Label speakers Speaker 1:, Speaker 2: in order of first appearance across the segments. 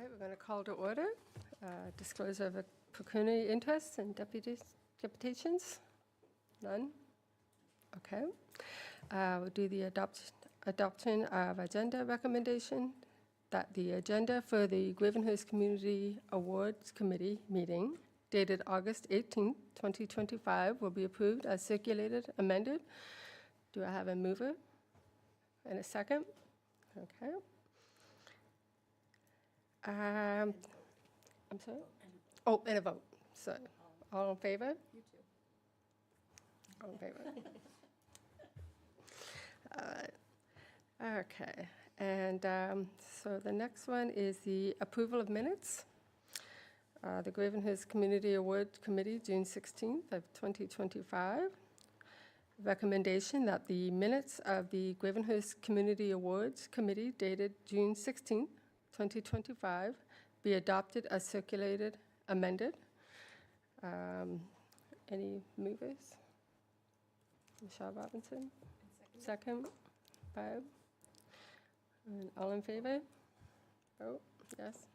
Speaker 1: Okay, we're going to call to order. Disclosure of pecuniary interests and deputations? None? Okay. We'll do the adoption of agenda recommendation that the agenda for the Gravenhurst Community Awards Committee meeting dated August 18th, 2025 will be approved as circulated, amended. Do I have a mover and a second? Okay. I'm sorry? Oh, and a vote. So, all in favor?
Speaker 2: You too.
Speaker 1: All in favor? All right. Okay. And so the next one is the approval of minutes. The Gravenhurst Community Award Committee, June 16th of 2025. Recommendation that the minutes of the Gravenhurst Community Awards Committee dated June 16th, 2025 be adopted as circulated, amended. Any movers? Michelle Robinson? Second. Barb? And all in favor? Vote, yes.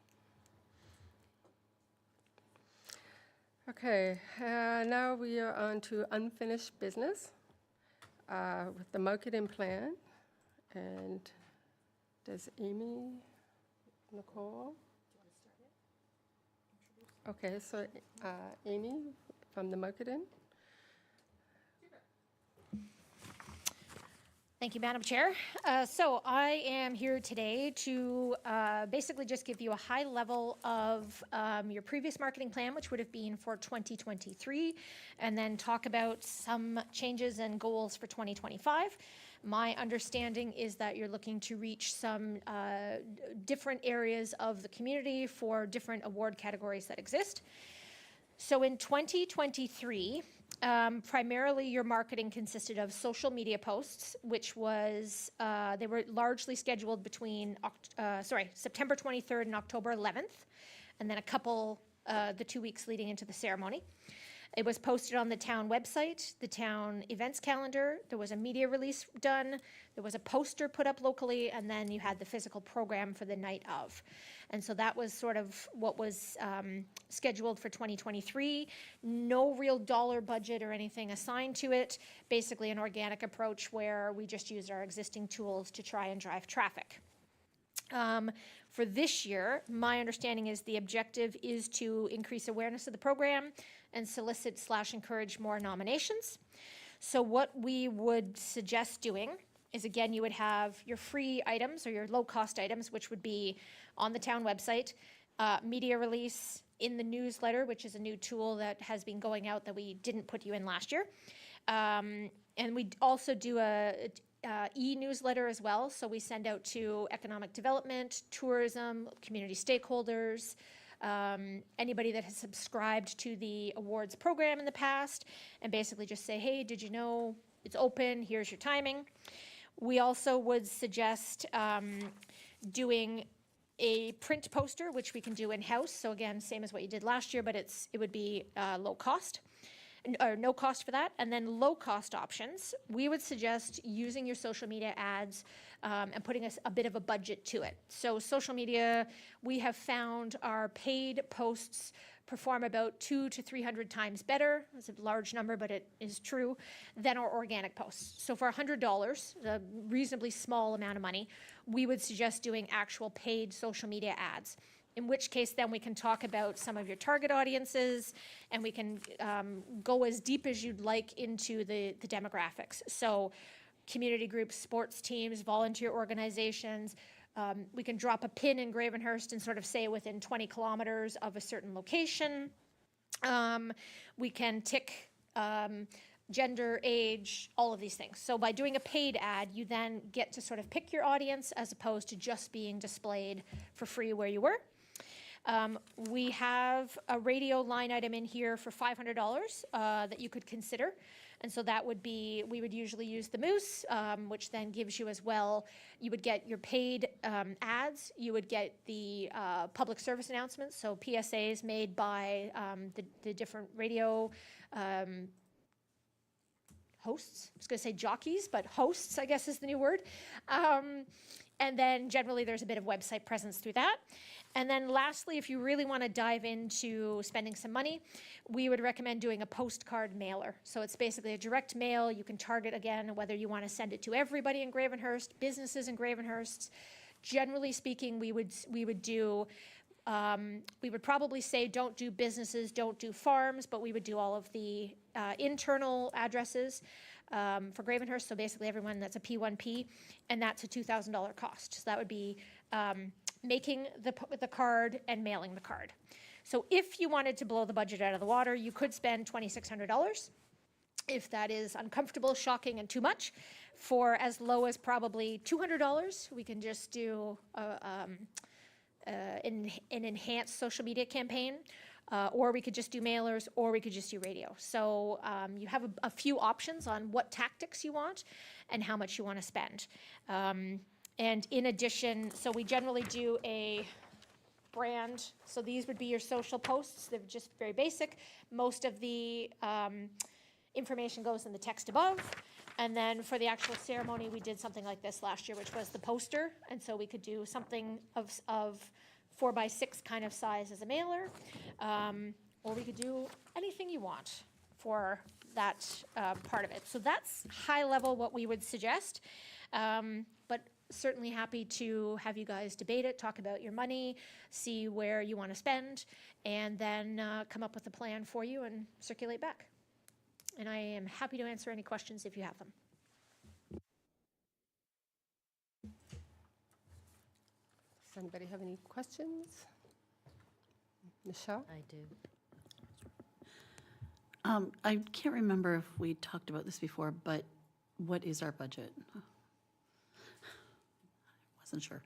Speaker 1: Okay, now we are on to unfinished business with the marketing plan. And does Amy, Nicole? Okay, so Amy from the marketing.
Speaker 3: Thank you, Madam Chair. So I am here today to basically just give you a high level of your previous marketing plan, which would have been for 2023, and then talk about some changes and goals for 2025. My understanding is that you're looking to reach some different areas of the community for different award categories that exist. So in 2023, primarily your marketing consisted of social media posts, which was, they were largely scheduled between, September 23rd and October 11th, and then a couple, the 2 weeks leading into the ceremony. It was posted on the town website, the town events calendar. There was a media release done. There was a poster put up locally, and then you had the physical program for the night of. And so that was sort of what was scheduled for 2023. No real dollar budget or anything assigned to it. Basically an organic approach where we just used our existing tools to try and drive traffic. For this year, my understanding is the objective is to increase awareness of the program and solicit/encourage more nominations. So what we would suggest doing is, again, you would have your free items or your low-cost items, which would be on the town website, media release in the newsletter, which is a new tool that has been going out that we didn't put you in last year. And we also do a e-newsletter as well. So we send out to economic development, tourism, community stakeholders, anybody that has subscribed to the awards program in the past, and basically just say, hey, did you know it's open? Here's your timing. We also would suggest doing a print poster, which we can do in-house. So again, same as what you did last year, but it would be low cost. Or no cost for that. And then low cost options, we would suggest using your social media ads and putting a bit of a budget to it. So social media, we have found our paid posts perform about 200 to 300 times better. It's a large number, but it is true, than our organic posts. So for $100, a reasonably small amount of money, we would suggest doing actual paid social media ads. In which case, then we can talk about some of your target audiences, and we can go as deep as you'd like into the demographics. So community groups, sports teams, volunteer organizations. We can drop a pin in Gravenhurst and sort of say within 20 kilometers of a certain location. We can tick gender, age, all of these things. So by doing a paid ad, you then get to sort of pick your audience as opposed to just being displayed for free where you were. We have a radio line item in here for $500 that you could consider. And so that would be, we would usually use the Moose, which then gives you as well, you would get your paid ads, you would get the public service announcements, so PSAs made by the different radio hosts. I was going to say jockeys, but hosts, I guess, is the new word. And then generally there's a bit of website presence through that. And then lastly, if you really want to dive into spending some money, we would recommend doing a postcard mailer. So it's basically a direct mail. You can target, again, whether you want to send it to everybody in Gravenhurst, businesses in Gravenhurst. Generally speaking, we would probably say don't do businesses, don't do farms, but we would do all of the internal addresses for Gravenhurst. So basically everyone that's a P1P, and that's a $2,000 cost. So that would be making the card and mailing the card. So if you wanted to blow the budget out of the water, you could spend $2,600. If that is uncomfortable, shocking, and too much, for as low as probably $200, we can just do an enhanced social media campaign, or we could just do mailers, or we could just do radio. So you have a few options on what tactics you want and how much you want to spend. And in addition, so we generally do a brand. So these would be your social posts. They're just very basic. Most of the information goes in the text above. And then for the actual ceremony, we did something like this last year, which was the poster. And so we could do something of 4x6 kind of size as a mailer, or we could do anything you want for that part of it. So that's high level what we would suggest, but certainly happy to have you guys debate it, talk about your money, see where you want to spend, and then come up with a plan for you and circulate back. And I am happy to answer any questions if you have them.
Speaker 1: Does anybody have any questions? Michelle?
Speaker 2: I do. I can't remember if we talked about this before, but what is our budget? I wasn't sure.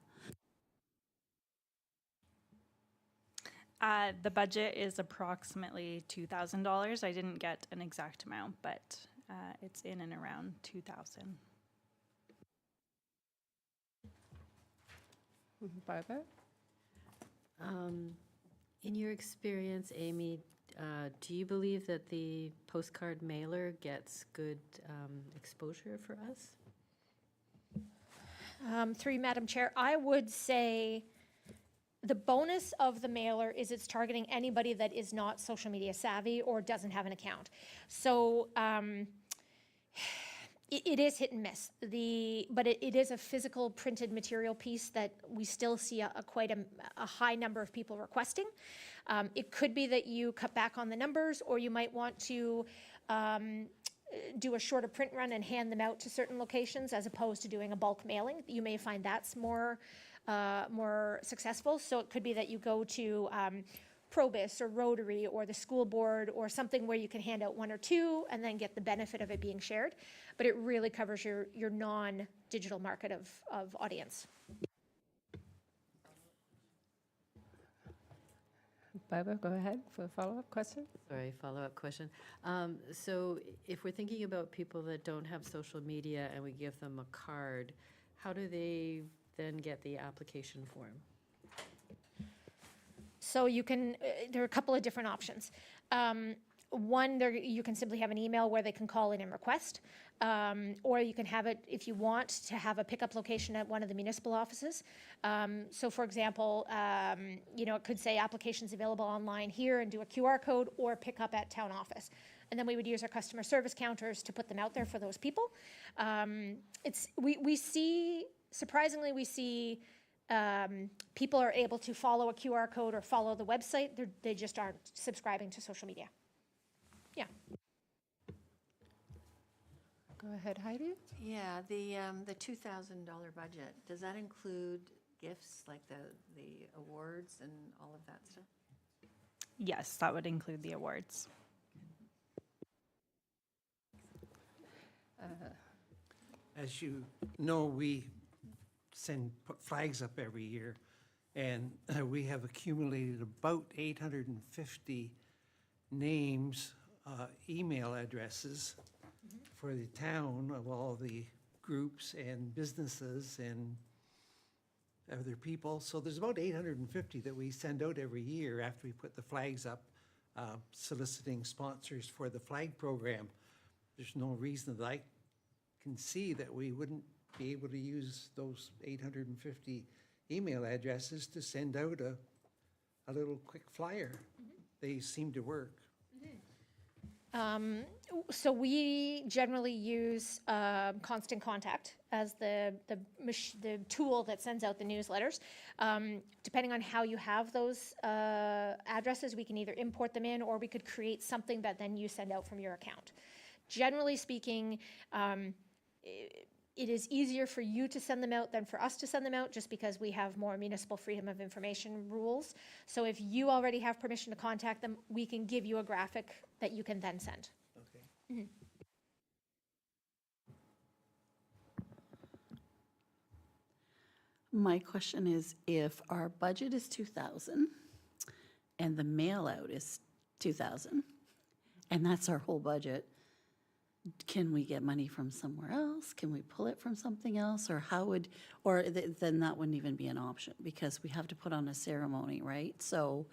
Speaker 4: The budget is approximately $2,000. I didn't get an exact amount, but it's in and around 2,000.
Speaker 1: Barbara?
Speaker 2: In your experience, Amy, do you believe that the postcard mailer gets good exposure for us?
Speaker 3: Through you, Madam Chair, I would say the bonus of the mailer is it's targeting anybody that is not social media savvy or doesn't have an account. So it is hit and miss. But it is a physical printed material piece that we still see quite a high number of people requesting. It could be that you cut back on the numbers, or you might want to do a shorter print run and hand them out to certain locations as opposed to doing a bulk mailing. You may find that's more successful. So it could be that you go to Probus or Rotary or the school board or something where you can hand out one or two and then get the benefit of it being shared. But it really covers your non-digital market of audience.
Speaker 1: Barbara, go ahead for a follow-up question.
Speaker 2: Sorry, follow-up question. So if we're thinking about people that don't have social media and we give them a card, how do they then get the application form?
Speaker 3: So you can, there are a couple of different options. One, you can simply have an email where they can call in and request, or you can have it, if you want, to have a pickup location at one of the municipal offices. So for example, it could say applications available online here and do a QR code, or pick up at town office. And then we would use our customer service counters to put them out there for those people. Surprisingly, we see people are able to follow a QR code or follow the website. They just aren't subscribing to social media. Yeah.
Speaker 1: Go ahead, Heidi.
Speaker 5: Yeah, the $2,000 budget, does that include gifts like the awards and all of that stuff?
Speaker 4: Yes, that would include the awards.
Speaker 6: As you know, we put flags up every year, and we have accumulated about 850 names, email addresses for the town of all the groups and businesses and other people. So there's about 850 that we send out every year after we put the flags up, soliciting sponsors for the flag program. There's no reason that I can see that we wouldn't be able to use those 850 email addresses to send out a little quick flyer. They seem to work.
Speaker 3: So we generally use Constant Contact as the tool that sends out the newsletters. Depending on how you have those addresses, we can either import them in or we could create something that then you send out from your account. Generally speaking, it is easier for you to send them out than for us to send them out, just because we have more municipal freedom of information rules. So if you already have permission to contact them, we can give you a graphic that you can then send.
Speaker 6: Okay.
Speaker 7: My question is, if our budget is 2,000 and the mail out is 2,000, and that's our whole budget, can we get money from somewhere else? Can we pull it from something else? Or how would, or then that wouldn't even be an option, because we have to put on a ceremony, right? So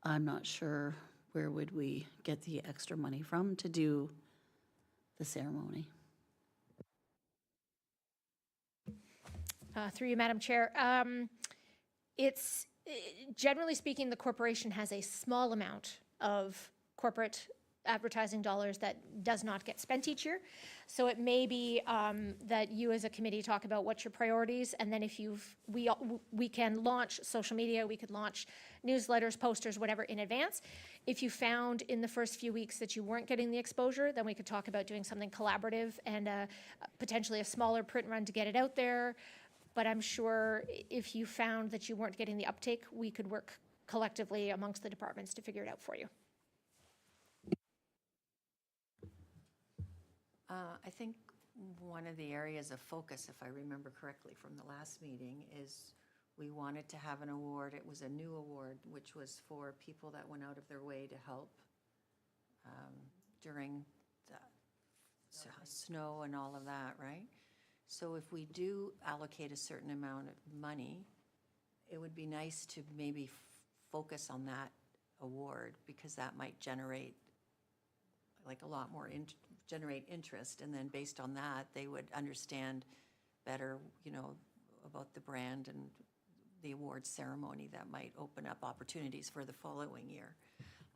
Speaker 7: I'm not sure where would we get the extra money from to do the ceremony.
Speaker 3: Through you, Madam Chair. It's, generally speaking, the corporation has a small amount of corporate advertising dollars that does not get spent each year. So it may be that you as a committee talk about what's your priorities, and then if we can launch social media, we could launch newsletters, posters, whatever in advance. If you found in the first few weeks that you weren't getting the exposure, then we could talk about doing something collaborative and potentially a smaller print run to get it out there. But I'm sure if you found that you weren't getting the uptake, we could work collectively amongst the departments to figure it out for you.
Speaker 5: I think one of the areas of focus, if I remember correctly from the last meeting, is we wanted to have an award. It was a new award, which was for people that went out of their way to help during the snow and all of that, right? So if we do allocate a certain amount of money, it would be nice to maybe focus on that award, because that might generate like a lot more, generate interest, and then based on that, they would understand better, you know, about the brand and the awards ceremony that might open up opportunities for the following year.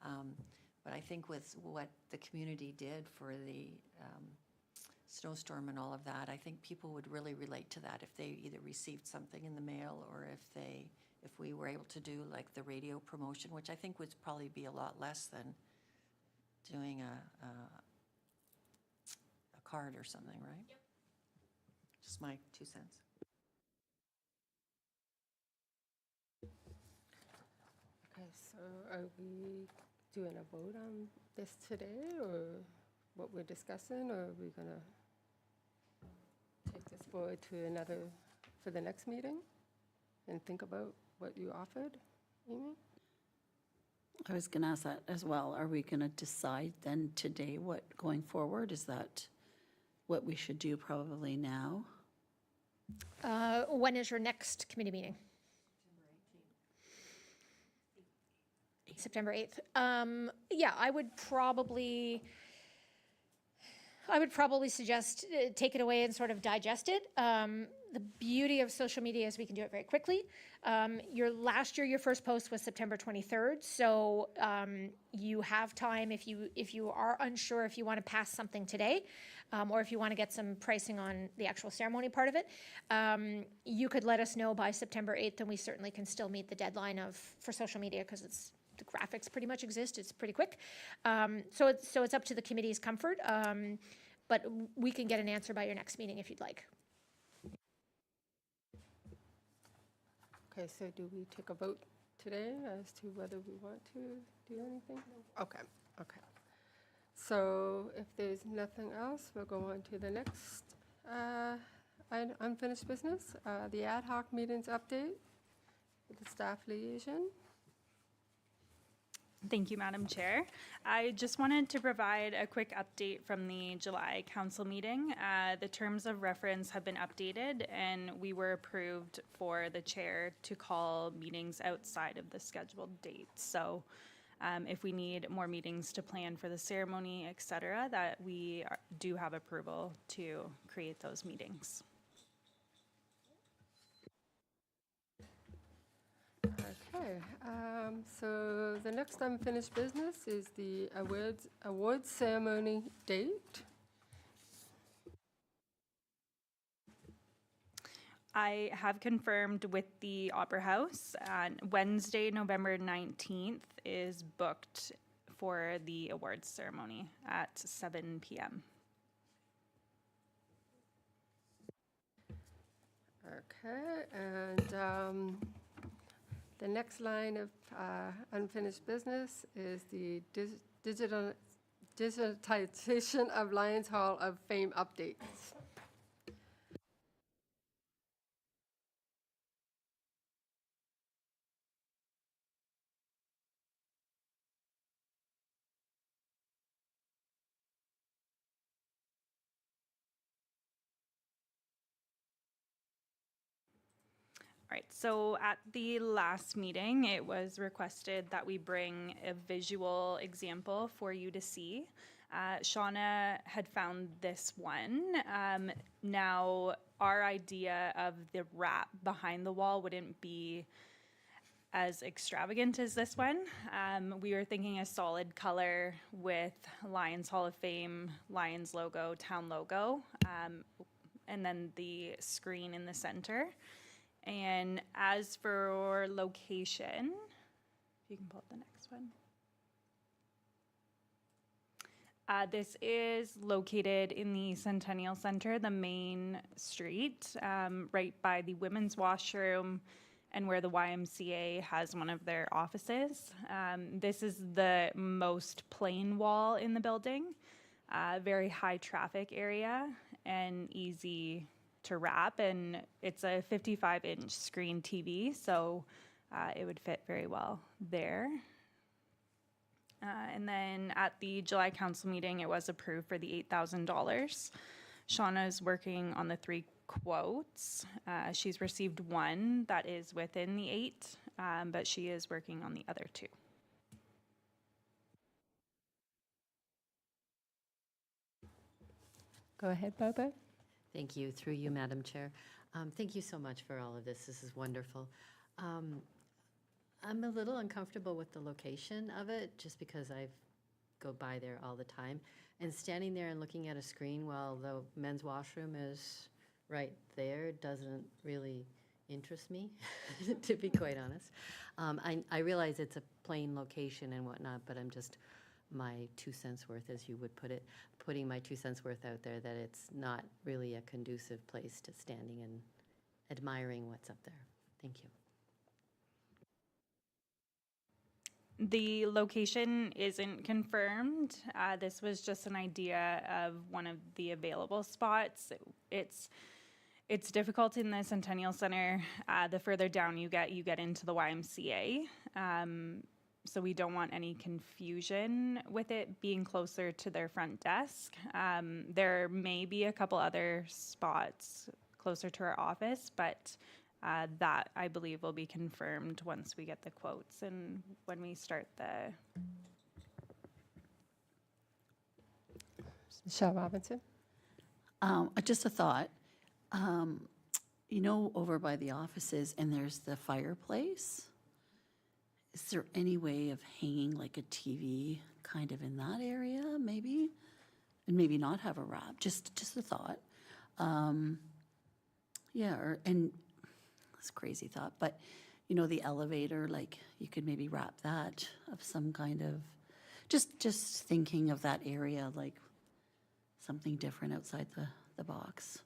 Speaker 5: But I think with what the community did for the snowstorm and all of that, I think people would really relate to that if they either received something in the mail or if we were able to do like the radio promotion, which I think would probably be a lot less than doing a card or something, right? Yep. Just my 2 cents.
Speaker 1: Okay, so are we doing a vote on this today, or what we're discussing, or are we gonna take this forward to another, for the next meeting, and think about what you offered, Amy?
Speaker 7: I was going to ask that as well. Are we going to decide then today what going forward? Is that what we should do probably now?
Speaker 3: When is your next committee meeting? September 8th. Yeah, I would probably suggest take it away and sort of digest it. The beauty of social media is we can do it very quickly. Last year, your first post was September 23rd, so you have time if you are unsure if you want to pass something today, or if you want to get some pricing on the actual ceremony part of it. You could let us know by September 8th, and we certainly can still meet the deadline for social media, because the graphics pretty much exist. It's pretty quick. So it's up to the committee's comfort, but we can get an answer by your next meeting if you'd like.
Speaker 1: Okay, so do we take a vote today as to whether we want to do anything? Okay, okay. So if there's nothing else, we'll go on to the next unfinished business, the ad hoc meetings update with the staff liaison.
Speaker 4: Thank you, Madam Chair. I just wanted to provide a quick update from the July council meeting. The terms of reference have been updated, and we were approved for the chair to call meetings outside of the scheduled date. So if we need more meetings to plan for the ceremony, et cetera, that we do have approval to create those meetings.
Speaker 1: Okay, so the next unfinished business is the awards ceremony date.
Speaker 4: I have confirmed with the Opera House, and Wednesday, November 19th is booked for the awards ceremony at 7 p.m.
Speaker 1: Okay, and the next line of unfinished business is the digitization of Lions Hall of Fame updates.
Speaker 4: All right, so at the last meeting, it was requested that we bring a visual example for you to see. Shauna had found this one. Now, our idea of the wrap behind the wall wouldn't be as extravagant as this one. We were thinking a solid color with Lions Hall of Fame, Lions logo, town logo, and then the screen in the center. And as for location, if you can pull up the next one. This is located in the Centennial Center, the main street, right by the women's washroom and where the YMCA has one of their offices. This is the most plain wall in the building, very high traffic area and easy to wrap, and it's a 55-inch screen TV, so it would fit very well there. And then at the July council meeting, it was approved for the $8,000. Shauna is working on the 3 quotes. She's received one that is within the 8, but she is working on the other 2.
Speaker 1: Go ahead, Barbara.
Speaker 2: Thank you, through you, Madam Chair. Thank you so much for all of this. This is wonderful. I'm a little uncomfortable with the location of it, just because I go by there all the time. And standing there and looking at a screen while the men's washroom is right there doesn't really interest me, to be quite honest. I realize it's a plain location and whatnot, but I'm just my 2 cents worth, as you would put it, putting my 2 cents worth out there that it's not really a conducive place to standing and admiring what's up there. Thank you.
Speaker 4: The location isn't confirmed. This was just an idea of one of the available spots. It's difficult in the Centennial Center. The further down you get into the YMCA. So we don't want any confusion with it being closer to their front desk. There may be a couple other spots closer to our office, but that, I believe, will be confirmed once we get the quotes and when we start the...
Speaker 1: Michelle Robinson.
Speaker 7: Just a thought. Over by the offices, and there's the fireplace. Is there any way of hanging like a TV kind of in that area, maybe? And maybe not have a wrap, just a thought. And it's a crazy thought, but the elevator, like you could maybe wrap that of some kind of, just thinking of that area, like something different outside the box.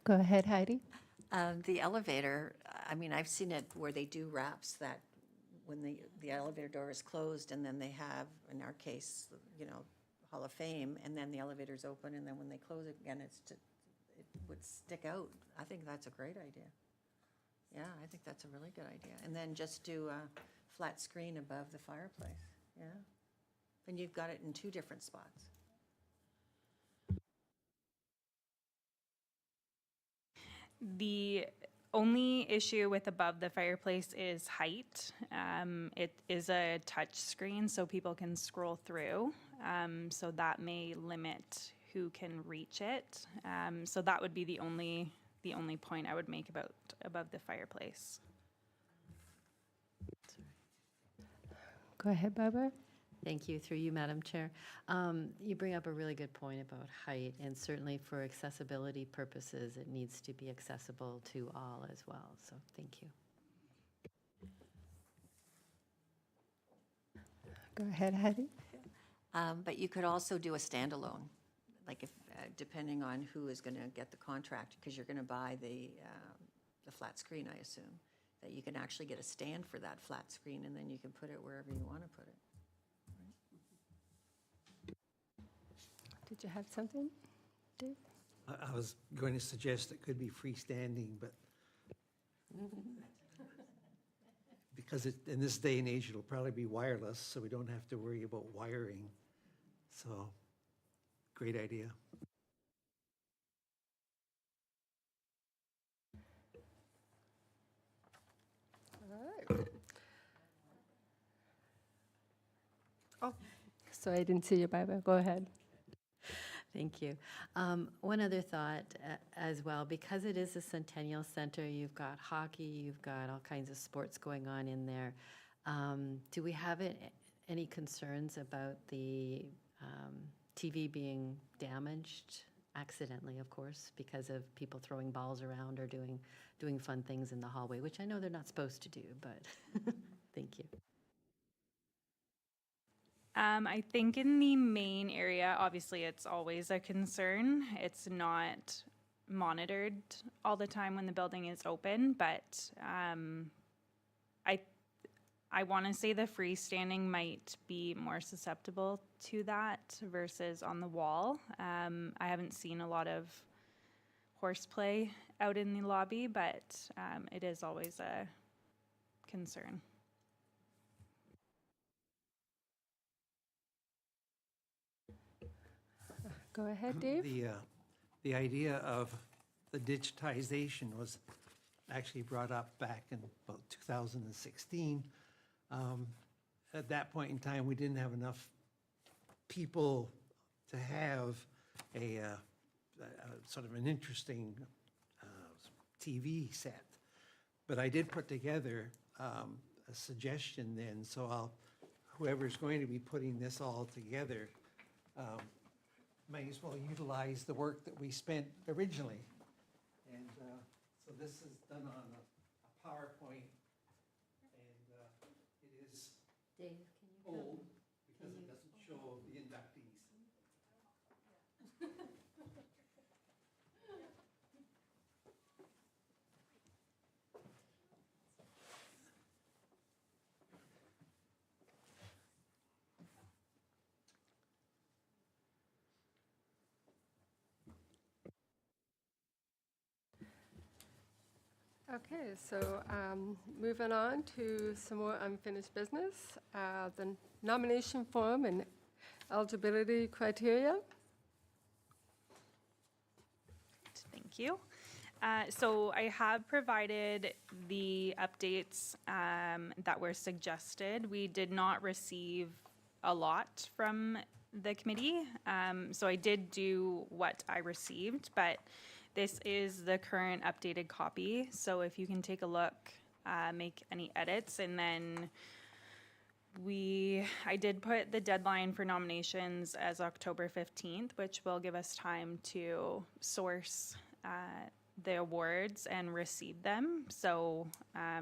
Speaker 1: Go ahead, Heidi.
Speaker 5: The elevator, I mean, I've seen it where they do wraps that when the elevator door is closed, and then they have, in our case, Hall of Fame, and then the elevator's open, and then when they close it again, it would stick out. I think that's a great idea. Yeah, I think that's a really good idea. And then just do a flat screen above the fireplace, yeah? And you've got it in 2 different spots.
Speaker 4: The only issue with above the fireplace is height. It is a touch screen, so people can scroll through. So that may limit who can reach it. So that would be the only the only point I would make above the fireplace.
Speaker 1: Go ahead, Barbara.
Speaker 2: Thank you, through you, Madam Chair. You bring up a really good point about height, and certainly for accessibility purposes, it needs to be accessible to all as well, so thank you.
Speaker 1: Go ahead, Heidi.
Speaker 5: But you could also do a standalone, like if, depending on who is going to get the contract, because you're going to buy the flat screen, I assume, that you can actually get a stand for that flat screen, and then you can put it wherever you want to put it.
Speaker 1: Did you have something, Dave?
Speaker 6: I was going to suggest it could be freestanding, but because in this day and age, it'll probably be wireless, so we don't have to worry about wiring. So, great idea.
Speaker 1: All right. Oh, so I didn't see you, Barbara. Go ahead.
Speaker 2: Thank you. One other thought as well, because it is a Centennial Center, you've got hockey, you've got all kinds of sports going on in there. Do we have any concerns about the TV being damaged accidentally, of course, because of people throwing balls around or doing fun things in the hallway, which I know they're not supposed to do, but thank you.
Speaker 4: I think in the main area, obviously it's always a concern. It's not monitored all the time when the building is open, but I want to say the freestanding might be more susceptible to that versus on the wall. I haven't seen a lot of horseplay out in the lobby, but it is always a concern.
Speaker 1: Go ahead, Dave.
Speaker 6: The idea of the digitization was actually brought up back in about 2016. At that point in time, we didn't have enough people to have a sort of an interesting TV set. But I did put together a suggestion then, so whoever's going to be putting this all together may as well utilize the work that we spent originally. And so this is done on a PowerPoint, and it is
Speaker 2: Dave, can you
Speaker 6: old because it doesn't show the inductees.
Speaker 1: Okay, so moving on to some more unfinished business. The nomination form and eligibility criteria.
Speaker 4: Thank you. So I have provided the updates that were suggested. We did not receive a lot from the committee, so I did do what I received, but this is the current updated copy. So if you can take a look, make any edits, and then I did put the deadline for nominations as October 15th, which will give us time to source the awards and receive them. So I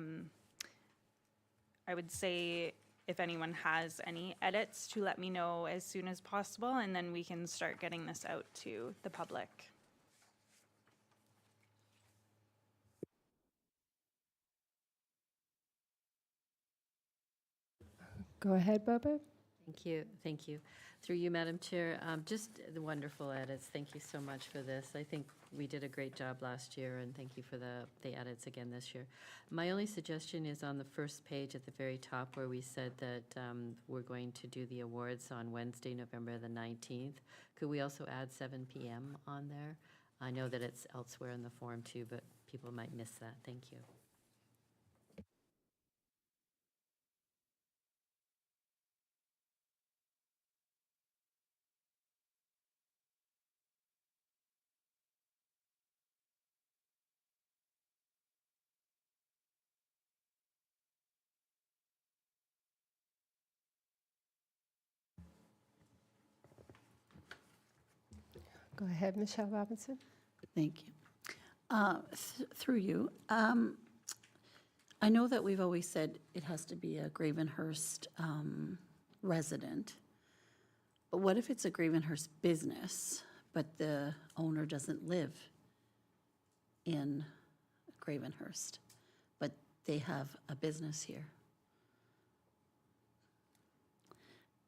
Speaker 4: would say if anyone has any edits to let me know as soon as possible, and then we can start getting this out to the public.
Speaker 1: Go ahead, Barbara.
Speaker 2: Thank you, thank you. Through you, Madam Chair, just the wonderful edits. Thank you so much for this. I think we did a great job last year, and thank you for the edits again this year. My only suggestion is on the first page at the very top where we said that we're going to do the awards on Wednesday, November the 19th. Could we also add 7 p.m. on there? I know that it's elsewhere in the form too, but people might miss that. Thank you.
Speaker 1: Go ahead, Michelle Robinson.
Speaker 7: Thank you. Through you, I know that we've always said it has to be a Gravenhurst resident, but what if it's a Gravenhurst business, but the owner doesn't live in Gravenhurst, but they have a business here?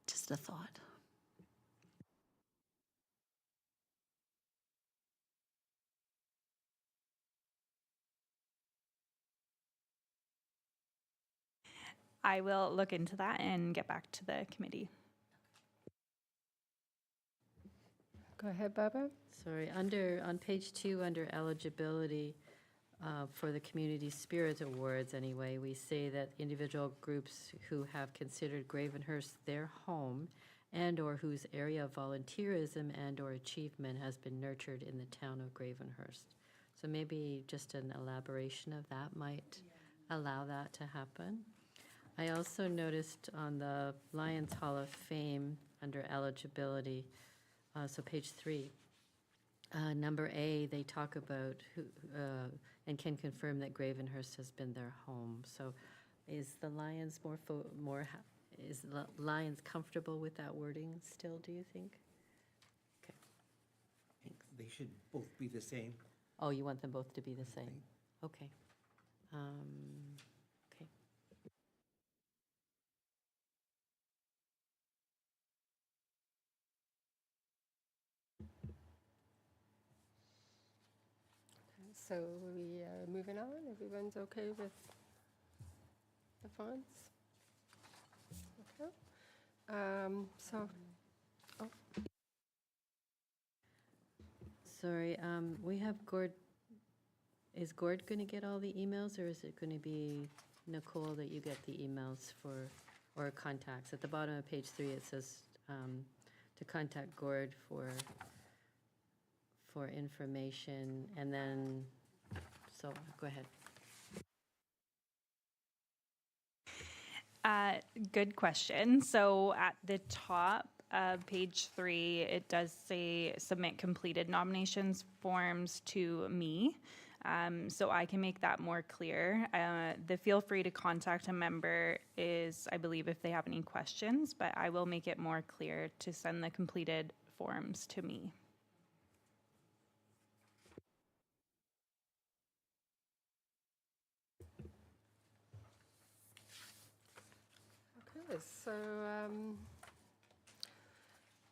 Speaker 7: Just a thought.
Speaker 4: I will look into that and get back to the committee.
Speaker 1: Go ahead, Barbara.
Speaker 2: Sorry, on page 2, under eligibility for the Community Spirit Awards anyway, we say that individual groups who have considered Gravenhurst their home and/or whose area of volunteerism and/or achievement has been nurtured in the town of Gravenhurst. So maybe just an elaboration of that might allow that to happen. I also noticed on the Lions Hall of Fame, under eligibility, so page 3, number A, they talk about who, and can confirm that Gravenhurst has been their home. So is the Lions is the Lions comfortable with that wording still, do you think? Okay.
Speaker 6: I think they should both be the same.
Speaker 2: Oh, you want them both to be the same? Okay. Okay.
Speaker 1: So we are moving on. Everyone's okay with the fonts? Okay. So,
Speaker 2: Sorry, we have Gord. Is Gord going to get all the emails, or is it going to be Nicole that you get the emails for, or contacts? At the bottom of page 3, it says to contact Gord for information, and then, so go ahead.
Speaker 4: Good question. So at the top of page 3, it does say submit completed nominations forms to me. So I can make that more clear. The feel free to contact a member is, I believe, if they have any questions, but I will make it more clear to send the completed forms to me.
Speaker 1: okay, so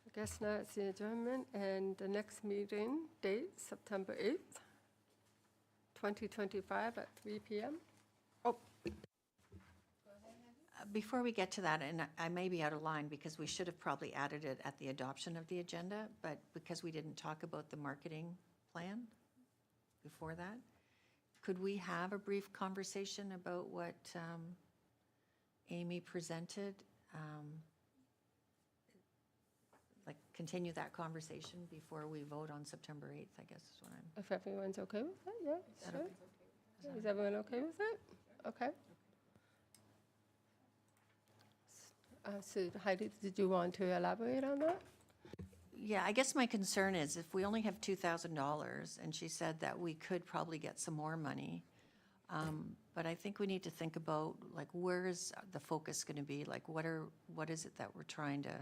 Speaker 1: I guess now it's the adjournment, and the next meeting date, September 8th, 2025 at 3 p.m. Oh,
Speaker 5: Before we get to that, and I may be out of line because we should have probably added it at the adoption of the agenda, but because we didn't talk about the marketing plan before that, could we have a brief conversation about what Amy presented? Like, continue that conversation before we vote on September 8th, I guess is what I'm...
Speaker 1: if everyone's okay with that, yeah,
Speaker 5: that
Speaker 1: sure.
Speaker 5: okay?
Speaker 1: Yeah, is everyone okay with it? Okay. So Heidi, did you want to elaborate on that?
Speaker 5: Yeah, I guess my concern is if we only have $2,000, and she said that we could probably get some more money, but I think we need to think about, like, where is the focus going to be? Like, what is it that we're trying to,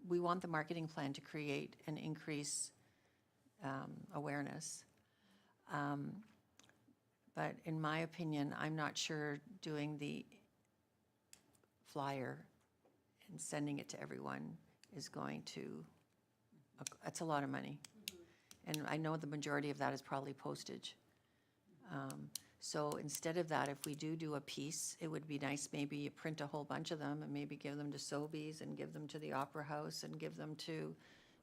Speaker 5: we want the marketing plan to create and increase awareness. But in my opinion, I'm not sure doing the flyer and sending it to everyone is going to, that's a lot of money. And I know the majority of that is probably postage. So instead of that, if we do a piece, it would be nice maybe you print a whole bunch of them and maybe give them to Sobeys and give them to the Opera House and give them to,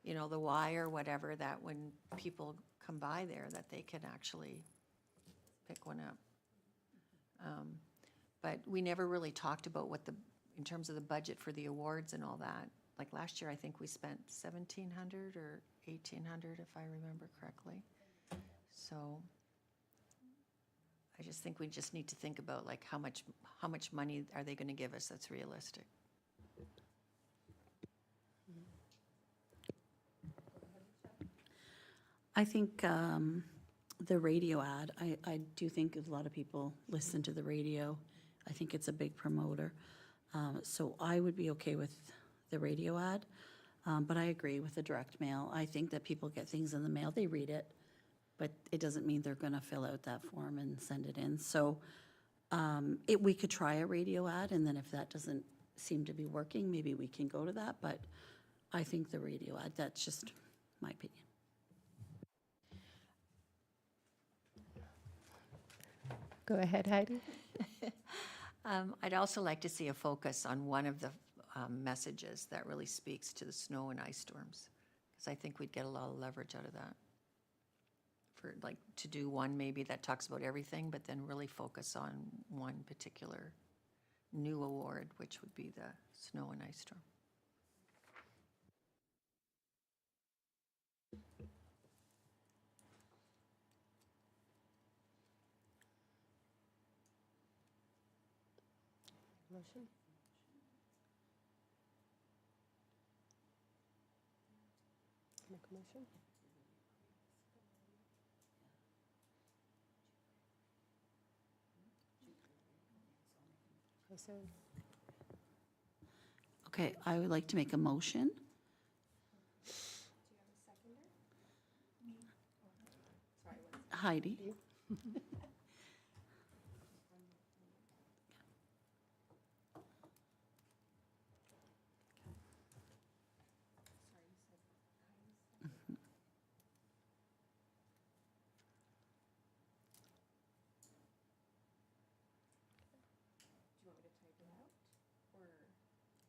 Speaker 5: you know, the Y or whatever, that when people come by there, that they can actually pick one up. But we never really talked about what in terms of the budget for the awards and all that. Like last year, I think we spent $1,700 or $1,800, if I remember correctly. So I just think we just need to think about, like, how much money are they going to give us that's realistic?
Speaker 7: I think the radio ad, I do think a lot of people listen to the radio. I think it's a big promoter. So I would be okay with the radio ad, but I agree with the direct mail. I think that people get things in the mail, they read it, but it doesn't mean they're going to fill out that form and send it in. So we could try a radio ad, and then if that doesn't seem to be working, maybe we can go to that, but I think the radio ad, that's just my opinion.
Speaker 1: Go ahead, Heidi.
Speaker 5: I'd also like to see a focus on one of the messages that really speaks to the snow and ice storms, because I think we'd get a lot of leverage out of that. For like, to do one maybe that talks about everything, but then really focus on one particular new award, which would be the snow and ice storm.
Speaker 1: Motion? Make a motion? So,
Speaker 7: Okay, I would like to make a motion. Heidi.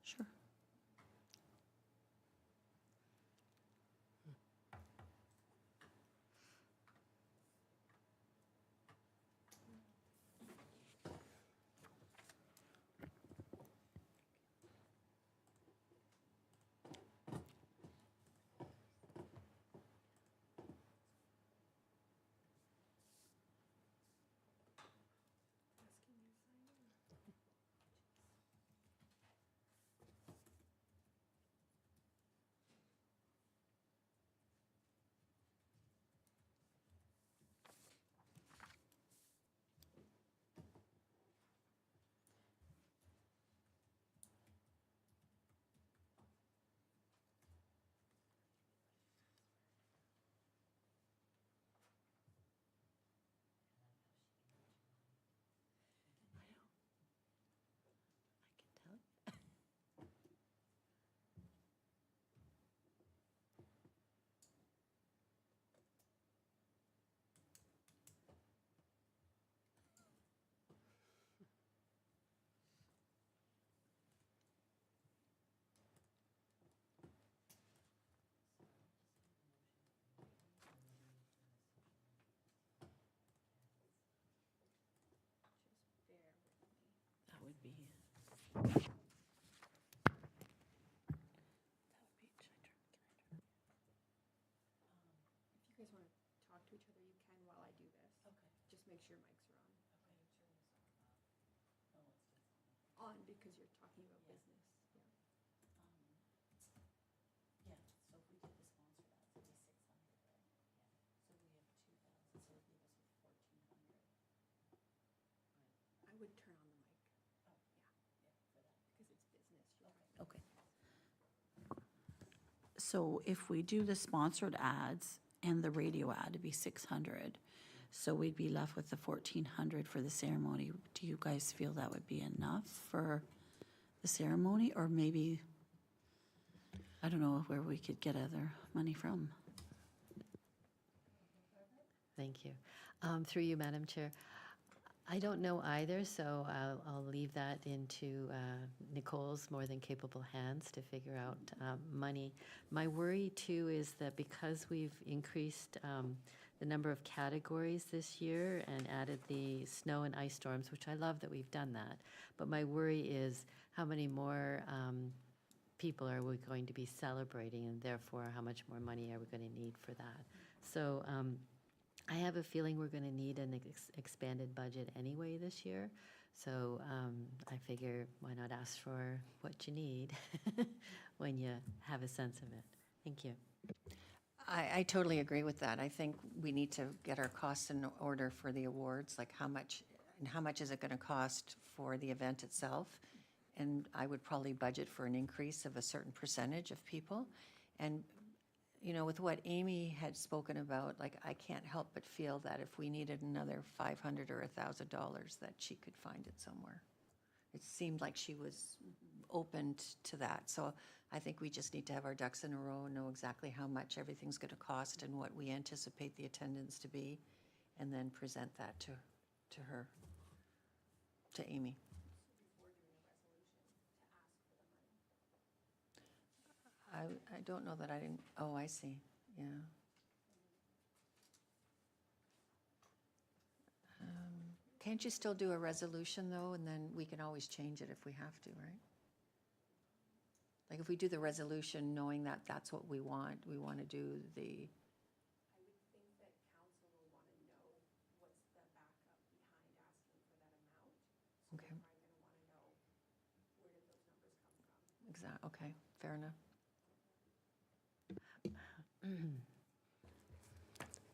Speaker 7: Sure. That would be.
Speaker 8: If you guys want to talk to each other, you can while I do this. Okay. Just make sure mics are on. On, because you're talking about business, yeah.
Speaker 7: Yeah, so if we did the sponsor ads, it'd be 600, right? Yeah. So we have 2,000, so it'd leave us with 1,400.
Speaker 8: I would turn on the mic.
Speaker 7: Oh,
Speaker 8: Yeah,
Speaker 7: for that.
Speaker 8: because it's business.
Speaker 7: Okay. So if we do the sponsored ads and the radio ad, it'd be 600. So we'd be left with the 1,400 for the ceremony. Do you guys feel that would be enough for the ceremony? Or maybe, I don't know where we could get other money from.
Speaker 2: Thank you. Through you, Madam Chair. I don't know either, so I'll leave that into Nicole's more than capable hands to figure out money. My worry too is that because we've increased the number of categories this year and added the snow and ice storms, which I love that we've done that, but my worry is how many more people are we going to be celebrating, and therefore how much more money are we going to need for that? So I have a feeling we're going to need an expanded budget anyway this year. So I figure why not ask for what you need when you have a sense of it. Thank you.
Speaker 5: I totally agree with that. I think we need to get our costs in order for the awards, like how much, and how much is it going to cost for the event itself? And I would probably budget for an increase of a certain percentage of people. And, you know, with what Amy had spoken about, like, I can't help but feel that if we needed another $500 or $1,000, that she could find it somewhere. It seemed like she was open to that. So I think we just need to have our ducks in a row and know exactly how much everything's going to cost and what we anticipate the attendance to be, and then present that to her, to Amy. I don't know that I didn't, oh, I see, yeah. Can't you still do a resolution, though, and then we can always change it if we have to, right? Like, if we do the resolution knowing that that's what we want to do the,
Speaker 8: I would think that council will want to know what's the backup behind asking for that amount. So
Speaker 5: okay,
Speaker 8: they're probably going to want to know where did those numbers come from.
Speaker 5: okay, fair enough.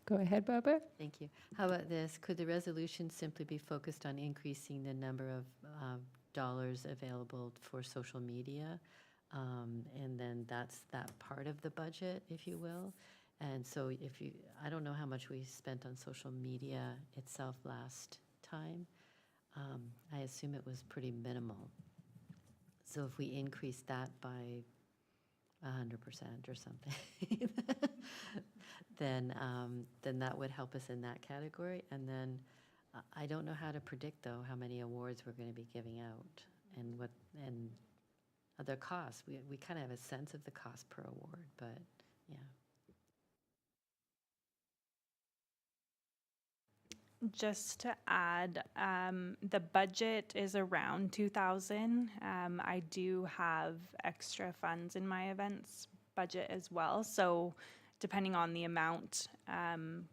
Speaker 1: Go ahead, Barbara.
Speaker 2: Thank you. How about this? Could the resolution simply be focused on increasing the number of dollars available for social media? And then that's that part of the budget, if you will. And so if you, I don't know how much we spent on social media itself last time. I assume it was pretty minimal. So if we increase that by 100% or something, then that would help us in that category. And then I don't know how to predict, though, how many awards we're going to be giving out and what, and other costs. We kind of have a sense of the cost per award, but yeah.
Speaker 4: Just to add, the budget is around 2,000. I do have extra funds in my events budget as well. So depending on the amount,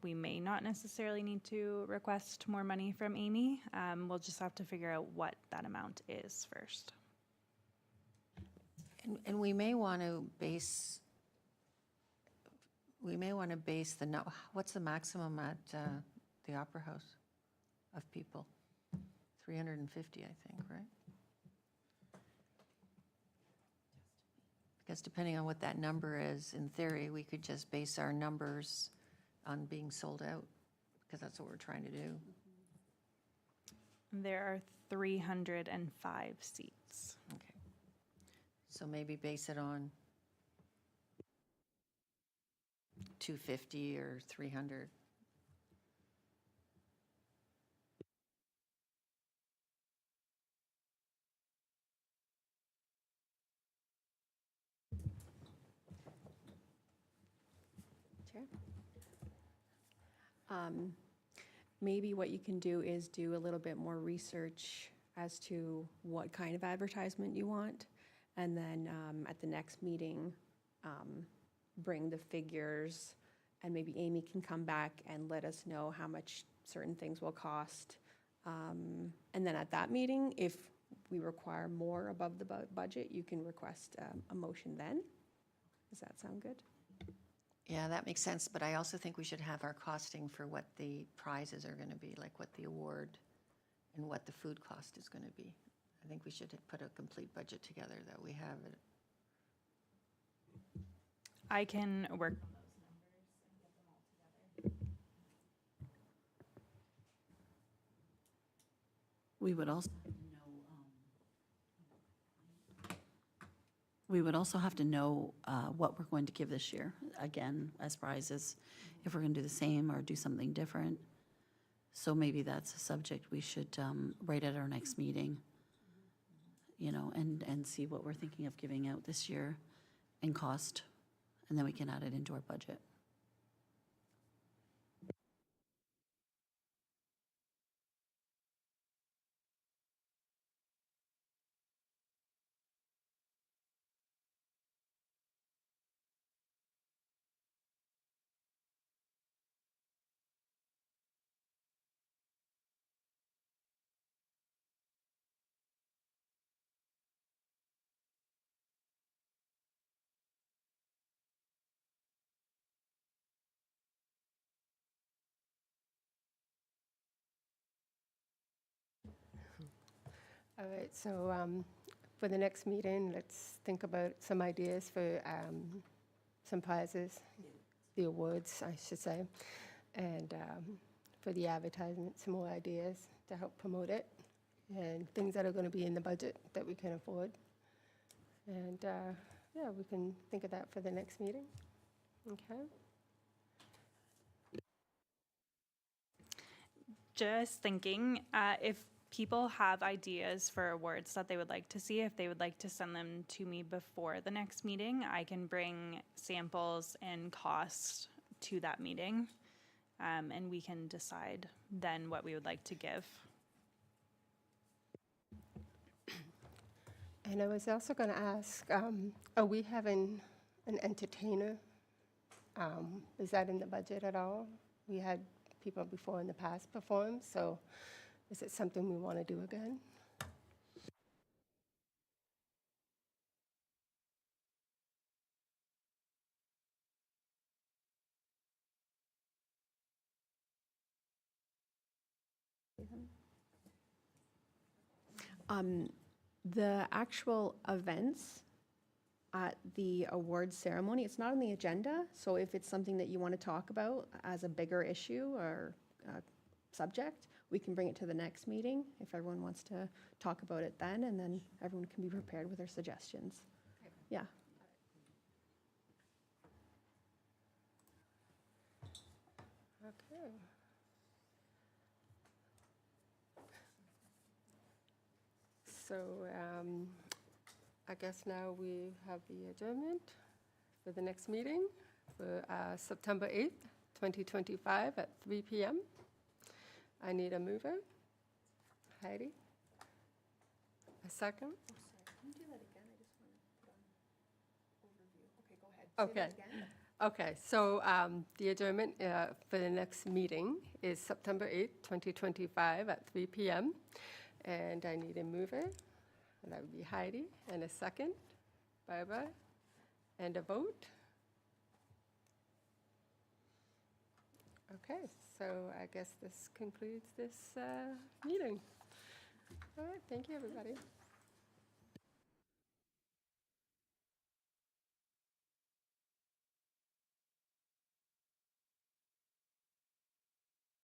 Speaker 4: we may not necessarily need to request more money from Amy. We'll just have to figure out what that amount is first.
Speaker 5: And we may want to base, what's the maximum at the Opera House of people? 350, I think, right? Because depending on what that number is, in theory, we could just base our numbers on being sold out, because that's what we're trying to do.
Speaker 4: There are 305 seats.
Speaker 5: Okay. So maybe base it on 250 or 300.
Speaker 8: Chair? Maybe what you can do is do a little bit more research as to what kind of advertisement you want. And then at the next meeting, bring the figures, and maybe Amy can come back and let us know how much certain things will cost. And then at that meeting, if we require more above the budget, you can request a motion then. Does that sound good?
Speaker 5: Yeah, that makes sense, but I also think we should have our costing for what the prizes are going to be, like what the award and what the food cost is going to be. I think we should put a complete budget together that we have it.
Speaker 4: I can work on those numbers and get them all together.
Speaker 7: We would also have to know what we're going to give this year, again, as prizes, if we're going to do the same or do something different. So maybe that's a subject we should write at our next meeting, you know, and see what we're thinking of giving out this year and cost, and then we can add it into our budget.
Speaker 1: All right, so for the next meeting, let's think about some ideas for some prizes, the awards, I should say, and for the advertisement, some more ideas to help promote it, and things that are going to be in the budget that we can afford. And yeah, we can think of that for the next meeting. Okay?
Speaker 4: Just thinking, if people have ideas for awards that they would like to see, if they would like to send them to me before the next meeting, I can bring samples and costs to that meeting, and we can decide then what we would like to give.
Speaker 1: And I was also going to ask, are we having an entertainer? Is that in the budget at all? We had people before in the past perform, so is it something we want to do again?
Speaker 8: The actual events at the awards ceremony, it's not on the agenda, so if it's something that you want to talk about as a bigger issue or subject, we can bring it to the next meeting if everyone wants to talk about it then, and then everyone can be prepared with their suggestions. Yeah.
Speaker 1: Okay. So I guess now we have the adjournment for the next meeting for September 8th, 2025 at 3 p.m. I need a mover. Heidi? A second?
Speaker 8: Can you do that again? I just want to put on overview. Okay, go ahead.
Speaker 1: Okay. Okay, so the adjournment for the next meeting is September 8th, 2025 at 3 p.m. And I need a mover, and that would be Heidi, and a second, Barbara, and a vote. Okay, so I guess this concludes this meeting. All right, thank you, everybody.